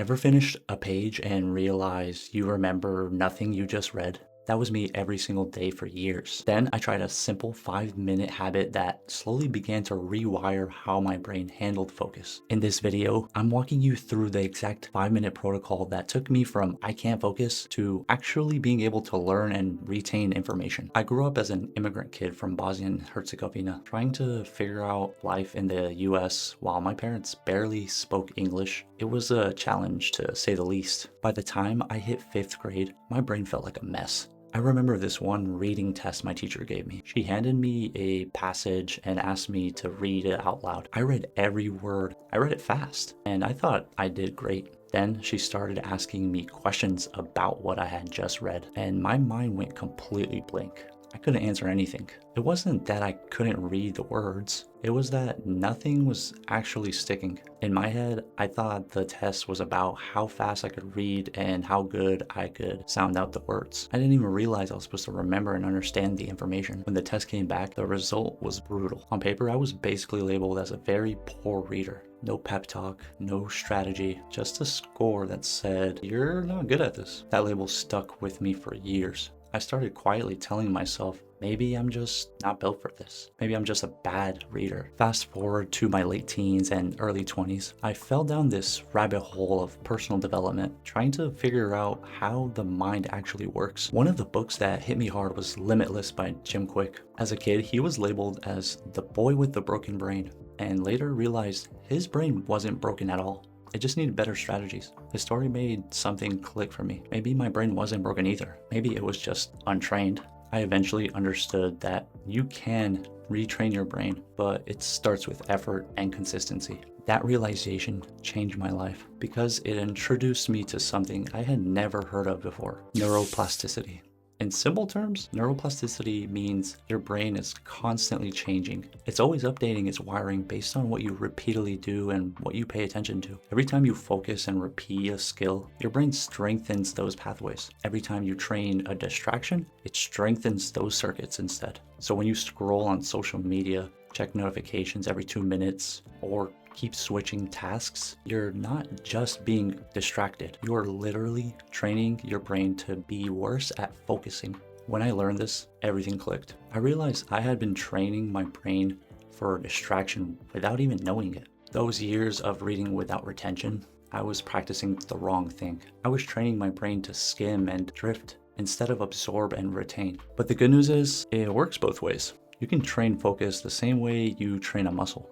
Ever finished a page and realize you remember nothing you just read? That was me every single day for years. Then I tried a simple 5-minute habit that slowly began to rewire how my brain handled focus. In this video, I'm walking you through the exact 5-minute protocol that took me from I can't focus to actually being able to learn and retain information. I grew up as an immigrant kid from Bosnia and Herzegovina, trying to figure out life in the US while my parents barely spoke English. It was a challenge to say the least. By the time I hit 5th grade, my brain felt like a mess. I remember this one reading test my teacher gave me. She handed me a passage and asked me to read it out loud. I read every word. I read it fast, and I thought I did great. Then she started asking me questions about what I had just read, and my mind went completely blank. I couldn't answer anything. It wasn't that I couldn't read the words. It was that nothing was actually sticking. In my head, I thought the test was about how fast I could read and how good I could sound out the words. I didn't even realize I was supposed to remember and understand the information. When the test came back, the result was brutal. On paper, I was basically labeled as a very poor reader. No pep talk, no strategy, just a score that said, "You're not good at this." That label stuck with me for years. I started quietly telling myself, maybe I'm just not built for this. Maybe I'm just a bad reader. Fast forward to my late teens and early 20s, I fell down this rabbit hole of personal development, trying to figure out how the mind actually works. One of the books that hit me hard was Limitless by Kwik. As a kid, he was labeled as the boy with the broken brain, and later realized his brain wasn't broken at all. It just needed better strategies. His story made something click for me. Maybe my brain wasn't broken either. Maybe it was just untrained. I eventually understood that you can retrain your brain, but it starts with effort and consistency. That realization changed my life because it introduced me to something I had never heard of before: neuroplasticity. In simple terms, neuroplasticity means your brain is constantly changing. It's always updating its wiring based on what you repeatedly do and what you pay attention to. Every time you focus and repeat a skill, your brain strengthens those pathways. Every time you train a distraction, it strengthens those circuits instead. So when you scroll on social media, check notifications every 2 minutes, or keep switching tasks, you're not just being distracted. You're literally training your brain to be worse at focusing. When I learned this, everything clicked. I realized I had been training my brain for distraction without even knowing it. Those years of reading without retention, I was practicing the wrong thing. I was training my brain to skim and drift instead of absorb and retain. But the good news is, it works both ways. You can train focus the same way you train a muscle.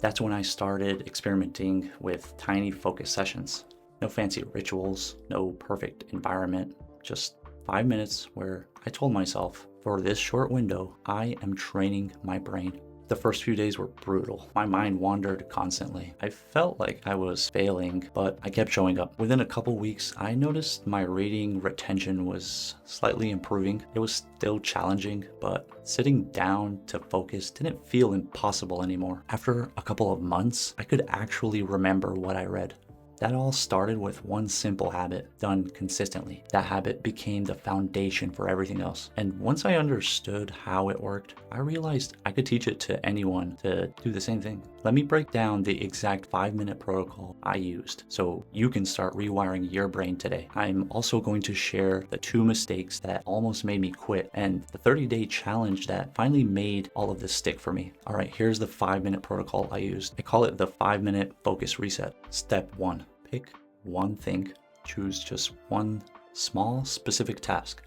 That's when I started experimenting with tiny focus sessions. No fancy rituals, no perfect environment, just 5 minutes where I told myself, for this short window, I am training my brain. The first few days were brutal. My mind wandered constantly. I felt like I was failing, but I kept showing up. Within a couple weeks, I noticed my reading retention was slightly improving. It was still challenging, but sitting down to focus didn't feel impossible anymore. After a couple of months, I could actually remember what I read. That all started with one simple habit done consistently. That habit became the foundation for everything else. And once I understood how it worked, I realized I could teach it to anyone to do the same thing. Let me break down the exact 5-minute protocol I used so you can start rewiring your brain today. I'm also going to share the 2 mistakes that almost made me quit and the 30-day challenge that finally made all of this stick for me. All right, here's the 5-minute protocol I used. I call it the 5-minute focus reset. Step 1. Pick one thing. Choose just one small, specific task.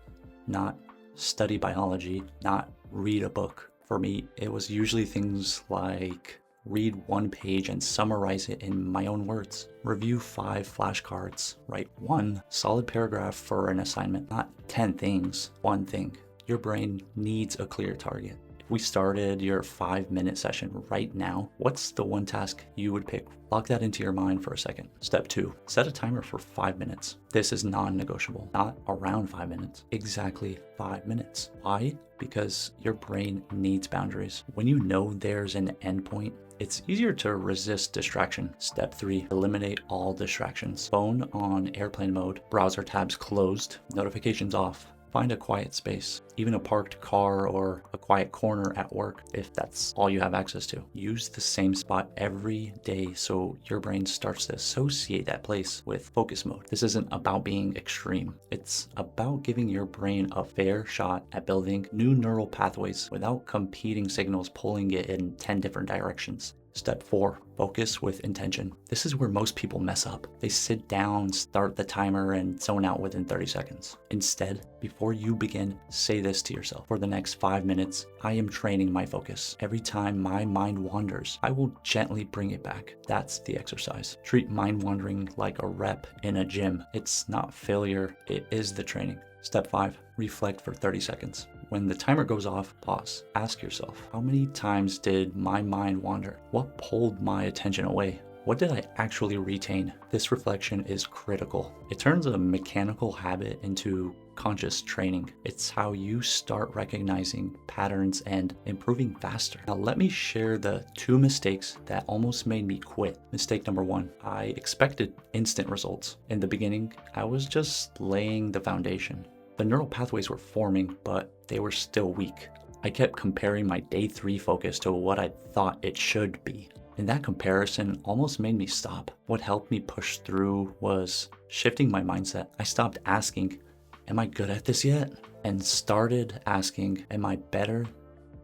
Not study biology, not read a book. For me, it was usually things like read 1 page and summarize it in my own words. Review 5 flashcards. Write 1 solid paragraph for an assignment. Not 10 things, 1 thing. Your brain needs a clear target. If we started your 5-minute session right now, what's the one task you would pick? Lock that into your mind for a second. Step 2, set a timer for 5 minutes. This is non-negotiable, not around 5 minutes, exactly 5 minutes. Why? Because your brain needs boundaries. When you know there's an endpoint, it's easier to resist distraction. Step 3, eliminate all distractions. Phone on airplane mode, browser tabs closed, notifications off. Find a quiet space, even a parked car or a quiet corner at work if that's all you have access to. Use the same spot every day so your brain starts to associate that place with focus mode. This isn't about being extreme. It's about giving your brain a fair shot at building new neural pathways without competing signals pulling it in 10 different directions. Step 4, focus with intention. This is where most people mess up. They sit down, start the timer, and zone out within 30 seconds. Instead, before you begin, say this to yourself. For the next 5 minutes, I am training my focus. Every time my mind wanders, I will gently bring it back. That's the exercise. Treat mind wandering like a rep in a gym. It's not failure, it is the training. Step 5, reflect for 30 seconds. When the timer goes off, pause. Ask yourself, how many times did my mind wander? What pulled my attention away? What did I actually retain? This reflection is critical. It turns a mechanical habit into conscious training. It's how you start recognizing patterns and improving faster. Now let me share the 2 mistakes that almost made me quit. Mistake number 1, I expected instant results. In the beginning, I was just laying the foundation. The neural pathways were forming, but they were still weak. I kept comparing my day 3 focus to what I thought it should be. And that comparison almost made me stop. What helped me push through was shifting my mindset. I stopped asking, am I good at this yet? And started asking, am I better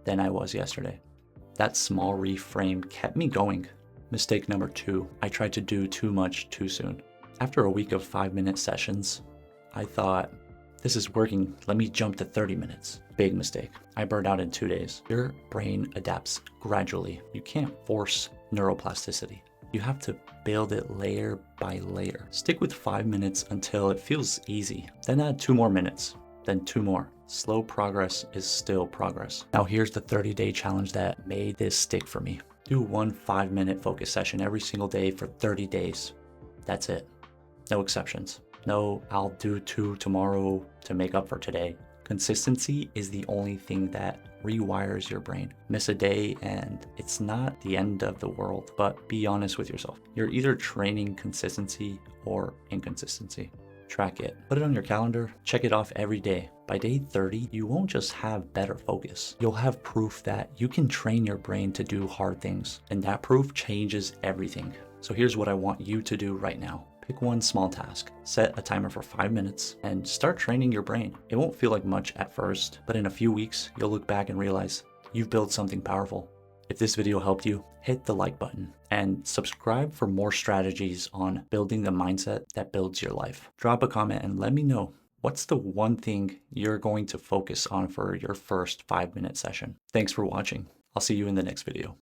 than I was yesterday? That small reframe kept me going. Mistake number 2, I tried to do too much too soon. After a week of 5-minute sessions, I thought, this is working, let me jump to 30 minutes. Big mistake. I burned out in 2 days. Your brain adapts gradually. You can't force neuroplasticity. You have to build it layer by layer. Stick with 5 minutes until it feels easy. Then add 2 more minutes, then 2 more. Slow progress is still progress. Now here's the 30-day challenge that made this stick for me. Do 1 5-minute focus session every single day for 30 days. That's it. No exceptions. No, I'll do 2 tomorrow to make up for today. Consistency is the only thing that rewires your brain. Miss a day and it's not the end of the world, but be honest with yourself. You're either training consistency or inconsistency. Track it. Put it on your calendar. Check it off every day. By day 30, you won't just have better focus. You'll have proof that you can train your brain to do hard things, and that proof changes everything. So here's what I want you to do right now. Pick one small task, set a timer for 5 minutes, and start training your brain. It won't feel like much at first, but in a few weeks, you'll look back and realize you've built something powerful. If this video helped you, hit the like button and subscribe for more strategies on building the mindset that builds your life. Drop a comment and let me know, what's the one thing you're going to focus on for your first 5-minute session? Thanks for watching. I'll see you in the next video.